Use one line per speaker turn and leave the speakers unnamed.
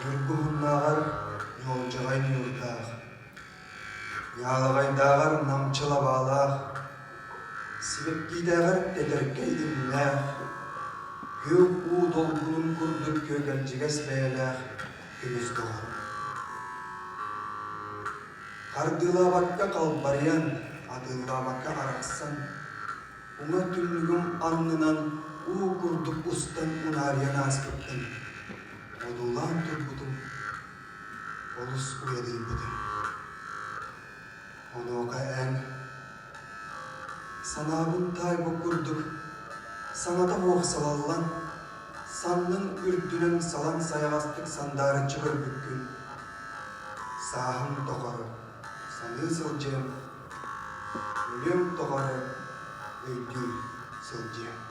Nurguhunnagar yolcagay yurtaq. Yağlagaydagar namçıla bağlaq. Sibekkidagar ederkeydimlaq. Gök u dolgunun kurdur kögelciges beylaq. Gümüz doğar. Kardıla bakka kalbarayan, adıla bakka araksan. Una tümlügüm anlınan u kurduk ustan unariyan aspıttın. Odulan turbudum, olus uyadayım budum. Onu oka en, sanabın taybu kurduk, sanata boğsalallan, sandın ürdünen salan sayağastık sandarı çıkır bükkün. Sahım tokarı, sanı sılcım, ölüm tokarı, öldü sılcım.